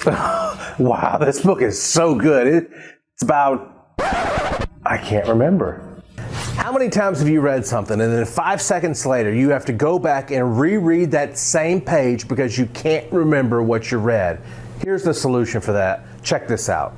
Wow, this book is so good. It's about, I can't remember. How many times have you read something and then 5 seconds later you have to go back and reread that same page because you can't remember what you read? Here's the solution for that. Check this out.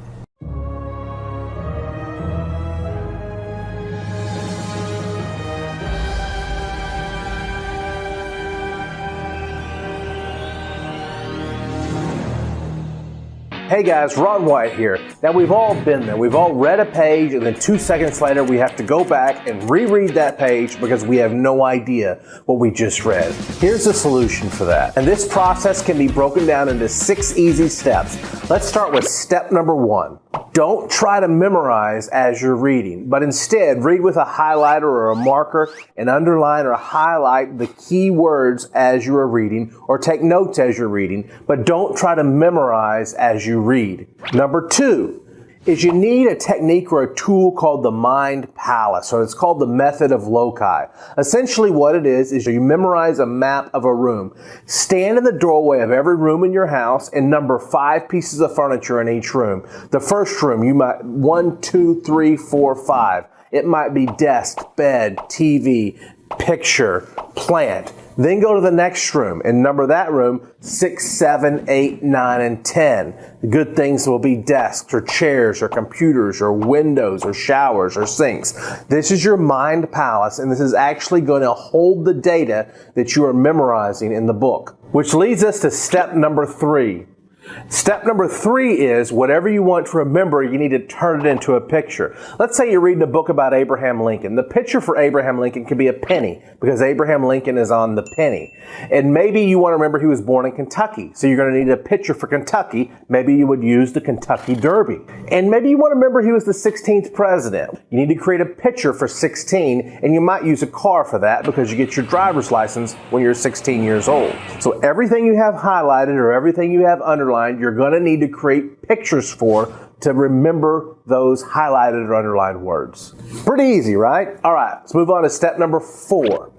Hey guys, Ron White here. Now we've all been there. We've all read a page and then 2 seconds later we have to go back and reread that page because we have no idea what we just read. Here's the solution for that. And this process can be broken down into 6 easy steps. Let's start with step number 1. Don't try to memorize as you're reading, but instead read with a highlighter or a marker and underline or highlight the key words as you are reading or take notes as you're reading, but don't try to memorize as you read. Number 2 is you need a technique or a tool called the mind palace, or it's called the method of loci. Essentially what it is you memorize a map of a room. Stand in the doorway of every room in your house and number 5 pieces of furniture in each room. The first room, you might 1, 2, 3, 4, 5. It might be desk, bed, TV, picture, plant. Then go to the next room and number that room 6, 7, 8, 9, and 10. The good things will be desks or chairs or computers or windows or showers or sinks. This is your mind palace, and this is actually going to hold the data that you are memorizing in the book. Which leads us to step number 3. Step number 3 is whatever you want to remember, you need to turn it into a picture. Let's say you're reading a book about Abraham Lincoln. The picture for Abraham Lincoln could be a penny because Abraham Lincoln is on the penny. And maybe you want to remember he was born in Kentucky. So you're going to need a picture for Kentucky. Maybe you would use the Kentucky Derby. And maybe you want to remember he was the 16th president. You need to create a picture for 16 and you might use a car for that because you get your driver's license when you're 16 years old. So everything you have highlighted or everything you have underlined, you're going to need to create pictures for to remember those highlighted or underlined words. Pretty easy, right? All right, let's move on to step number 4.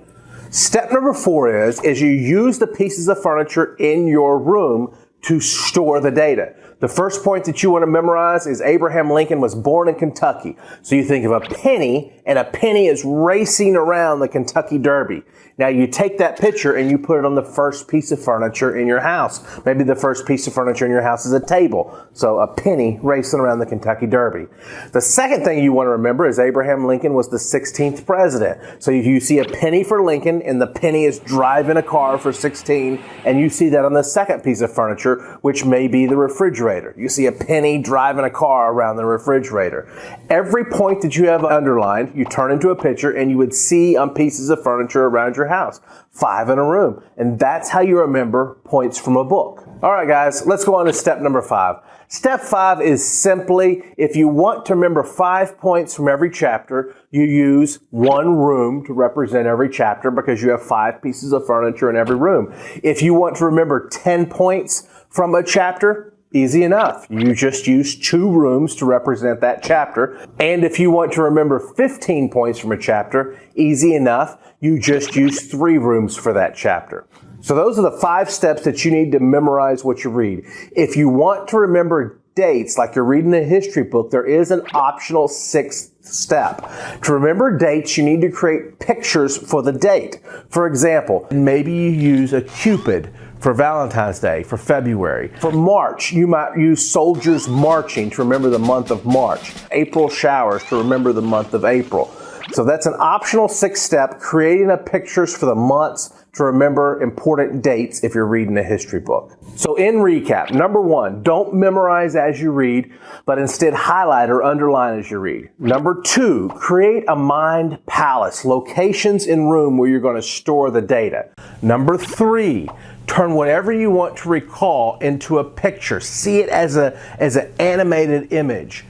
Step number 4 is you use the pieces of furniture in your room to store the data. The first point that you want to memorize is Abraham Lincoln was born in Kentucky. So you think of a penny, and a penny is racing around the Kentucky Derby. Now you take that picture and you put it on the first piece of furniture in your house. Maybe the first piece of furniture in your house is a table. So a penny racing around the Kentucky Derby. The second thing you want to remember is Abraham Lincoln was the 16th president. So you see a penny for Lincoln and the penny is driving a car for 16, and you see that on the second piece of furniture, which may be the refrigerator. You see a penny driving a car around the refrigerator. Every point that you have underlined, you turn into a picture and you would see on pieces of furniture around your house. 5 in a room. And that's how you remember points from a book. All right, guys, let's go on to step number 5. Step 5 is simply, if you want to remember 5 points from every chapter, you use 1 room to represent every chapter because you have 5 pieces of furniture in every room. If you want to remember 10 points from a chapter, easy enough. You just use 2 rooms to represent that chapter. And if you want to remember 15 points from a chapter, easy enough. You just use 3 rooms for that chapter. So those are the 5 steps that you need to memorize what you read. If you want to remember dates, like you're reading a history book, there is an optional 6th step. To remember dates, you need to create pictures for the date. For example, maybe you use a Cupid for Valentine's Day, for February. For March, you might use soldiers marching to remember the month of March. April showers to remember the month of April. So that's an optional 6th step, creating a pictures for the months to remember important dates if you're reading a history book. So in recap, number 1, don't memorize as you read, but instead highlight or underline as you read. Number 2, create a mind palace, locations in room where you're going to store the data. Number 3, turn whatever you want to recall into a picture. See it as an animated image.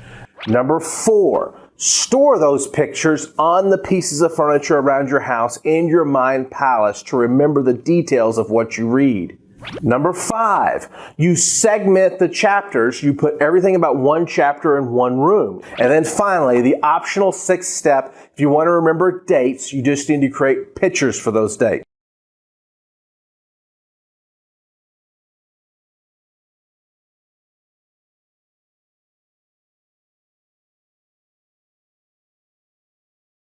Number 4, store those pictures on the pieces of furniture around your house in your mind palace to remember the details of what you read. Number 5, you segment the chapters. You put everything about 1 chapter in 1 room. And then finally, the optional 6th step, if you want to remember dates, you just need to create pictures for those dates.